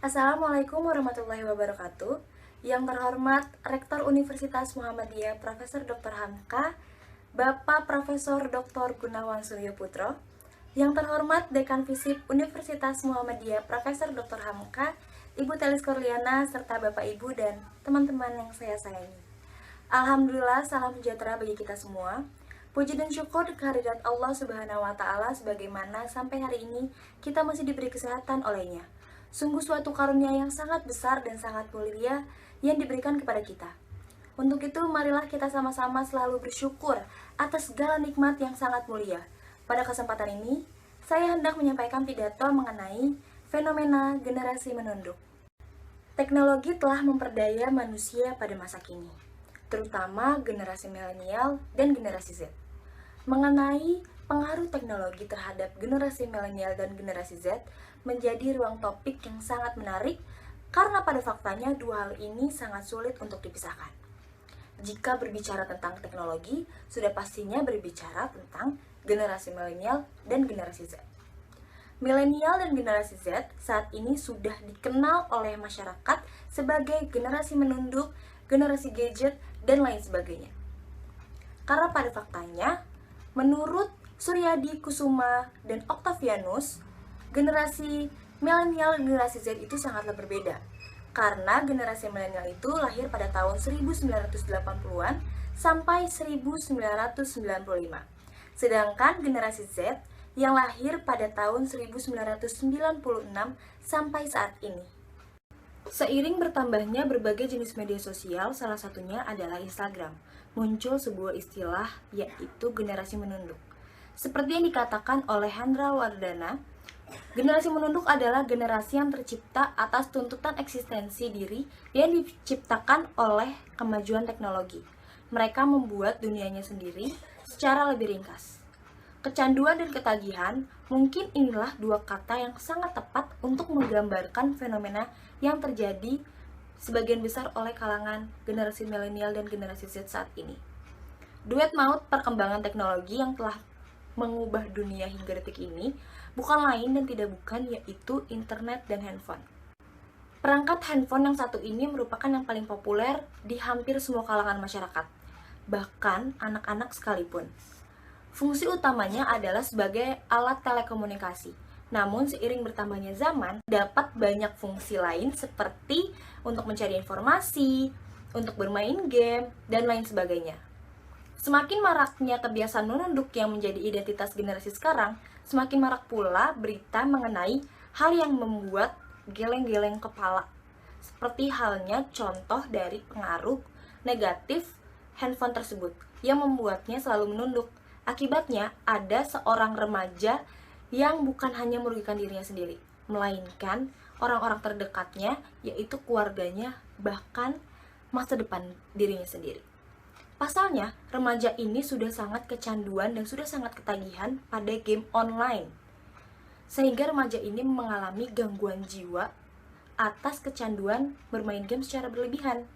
Assalamualaikum warahmatullahi wabarakatuh. Yang terhormat Rektor Universitas Muhammadiyah Profesor Dr. Hamka, Bapak Profesor Dr. Gunawan Suryo Putro. Yang terhormat Dekan Visip Universitas Muhammadiyah Profesor Dr. Hamka, Ibu Telis Korliana, serta Bapak Ibu dan teman-teman yang saya sayangi. Alhamdulillah, salam sejahtera bagi kita semua. Puji dan syukur kehadirat Allah Subhanahu wa Ta'ala, sebagaimana sampai hari ini kita masih diberi kesehatan olehnya. Sungguh suatu karunia yang sangat besar dan sangat mulia yang diberikan kepada kita. Untuk itu, marilah kita sama-sama selalu bersyukur atas segala nikmat yang sangat mulia. Pada kesempatan ini, saya hendak menyampaikan pidato mengenai fenomena generasi menunduk. Teknologi telah memperdaya manusia pada masa kini, terutama generasi milenial dan generasi Z. Mengenai pengaruh teknologi terhadap generasi milenial dan generasi Z menjadi ruang topik yang sangat menarik karena pada faktanya dua hal ini sangat sulit untuk dipisahkan. Jika berbicara tentang teknologi, sudah pastinya berbicara tentang generasi milenial dan generasi Z. Milenial dan generasi Z saat ini sudah dikenal oleh masyarakat sebagai generasi menunduk, generasi gadget, dan lain sebagainya. Karena pada faktanya, menurut Suryadi Kusuma dan Octavianus, generasi milenial dan generasi Z itu sangatlah berbeda. Karena generasi milenial itu lahir pada tahun 1980-an sampai 1995. Sedangkan generasi Z yang lahir pada tahun 1996 sampai saat ini. Seiring bertambahnya berbagai jenis media sosial, salah satunya adalah Instagram, muncul sebuah istilah yaitu generasi menunduk. Seperti yang dikatakan oleh Hendra Wardana, generasi menunduk adalah generasi yang tercipta atas tuntutan eksistensi diri yang diciptakan oleh kemajuan teknologi. Mereka membuat dunianya sendiri secara lebih ringkas. Kecanduan dan ketagihan, mungkin inilah dua kata yang sangat tepat untuk menggambarkan fenomena yang terjadi sebagian besar oleh kalangan generasi milenial dan generasi Z saat ini. Duet maut perkembangan teknologi yang telah mengubah dunia hingga detik ini bukan lain dan tidak bukan yaitu internet dan handphone. Perangkat handphone yang satu ini merupakan yang paling populer di hampir semua kalangan masyarakat, bahkan anak-anak sekalipun. Fungsi utamanya adalah sebagai alat telekomunikasi. Namun seiring bertambahnya zaman, dapat banyak fungsi lain seperti untuk mencari informasi, untuk bermain game, dan lain sebagainya. Semakin maraknya kebiasaan menunduk yang menjadi identitas generasi sekarang, semakin marak pula berita mengenai hal yang membuat geleng-geleng kepala. Seperti halnya contoh dari pengaruh negatif handphone tersebut yang membuatnya selalu menunduk. Akibatnya, ada seorang remaja yang bukan hanya merugikan dirinya sendiri, melainkan orang-orang terdekatnya, yaitu keluarganya, bahkan masa depan dirinya sendiri. Pasalnya, remaja ini sudah sangat kecanduan dan sudah sangat ketagihan pada game online. Sehingga remaja ini mengalami gangguan jiwa atas kecanduan bermain game secara berlebihan.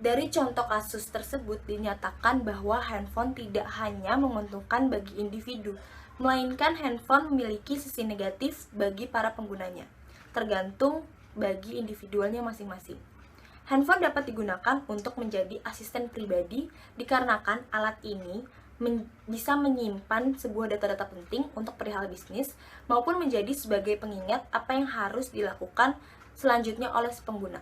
Dari contoh kasus tersebut dinyatakan bahwa handphone tidak hanya menguntungkan bagi individu, melainkan handphone memiliki sisi negatif bagi para penggunanya, tergantung bagi individualnya masing-masing. Handphone dapat digunakan untuk menjadi asisten pribadi dikarenakan alat ini bisa menyimpan sebuah data-data penting untuk perihal bisnis maupun menjadi sebagai pengingat apa yang harus dilakukan selanjutnya oleh si pengguna.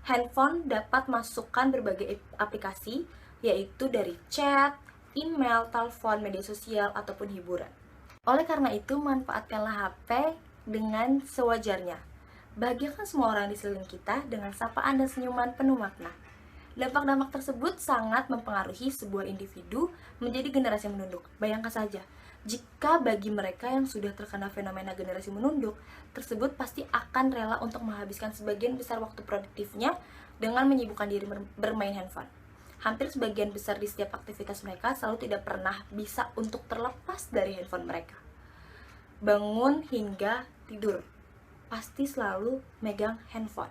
Handphone dapat masukkan berbagai aplikasi, yaitu dari chat, email, telepon, media sosial, ataupun hiburan. Oleh karena itu, manfaatkanlah HP dengan sewajarnya. Bahagiakan semua orang di sekeliling kita dengan sapaan dan senyuman penuh makna. Dampak-dampak tersebut sangat mempengaruhi sebuah individu menjadi generasi menunduk. Bayangkan saja, jika bagi mereka yang sudah terkena fenomena generasi menunduk tersebut pasti akan rela untuk menghabiskan sebagian besar waktu produktifnya dengan menyibukkan diri bermain handphone. Hampir sebagian besar di setiap aktivitas mereka selalu tidak pernah bisa untuk terlepas dari handphone mereka. Bangun hingga tidur, pasti selalu megang handphone.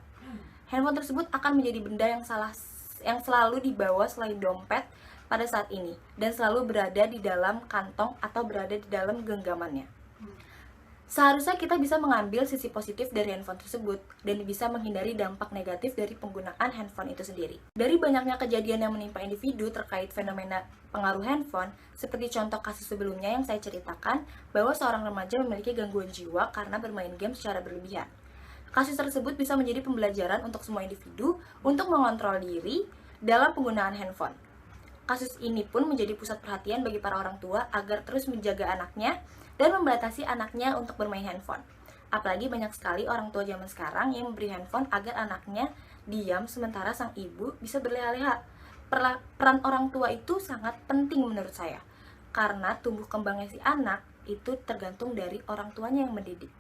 Handphone tersebut akan menjadi benda yang selalu dibawa selain dompet pada saat ini dan selalu berada di dalam kantong atau berada di dalam genggamannya. Seharusnya kita bisa mengambil sisi positif dari handphone tersebut dan bisa menghindari dampak negatif dari penggunaan handphone itu sendiri. Dari banyaknya kejadian yang menimpa individu terkait fenomena pengaruh handphone, seperti contoh kasus sebelumnya yang saya ceritakan, bahwa seorang remaja memiliki gangguan jiwa karena bermain game secara berlebihan. Kasus tersebut bisa menjadi pembelajaran untuk semua individu untuk mengontrol diri dalam penggunaan handphone. Kasus ini pun menjadi pusat perhatian bagi para orang tua agar terus menjaga anaknya dan membatasi anaknya untuk bermain handphone. Apalagi banyak sekali orang tua zaman sekarang yang memberi handphone agar anaknya diam sementara sang ibu bisa berleha-leha. Peran orang tua itu sangat penting menurut saya, karena tumbuh kembangnya si anak itu tergantung dari orang tuanya yang mendidik.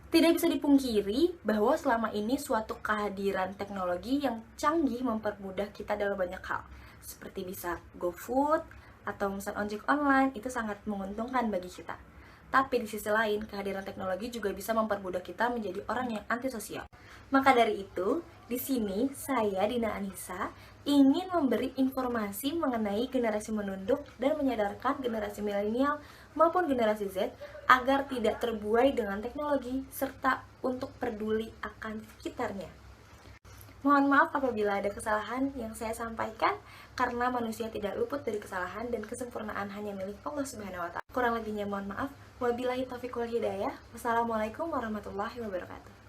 Tidak bisa dipungkiri bahwa selama ini suatu kehadiran teknologi yang canggih mempermudah kita dalam banyak hal, seperti bisa GoFood atau pesan ojek online, itu sangat menguntungkan bagi kita. Tapi di sisi lain, kehadiran teknologi juga bisa mempermudah kita menjadi orang yang antisosial. Maka dari itu, di sini saya, Dina Anissa, ingin memberi informasi mengenai generasi menunduk dan menyadarkan generasi milenial maupun generasi Z agar tidak terbuai dengan teknologi serta untuk peduli akan sekitarnya. Mohon maaf apabila ada kesalahan yang saya sampaikan, karena manusia tidak luput dari kesalahan dan kesempurnaan hanya milik Allah Subhanahu wa Ta'ala. Kurang lebihnya mohon maaf. Wabillahi taufiq wal hidayah. Wassalamualaikum warahmatullahi wabarakatuh.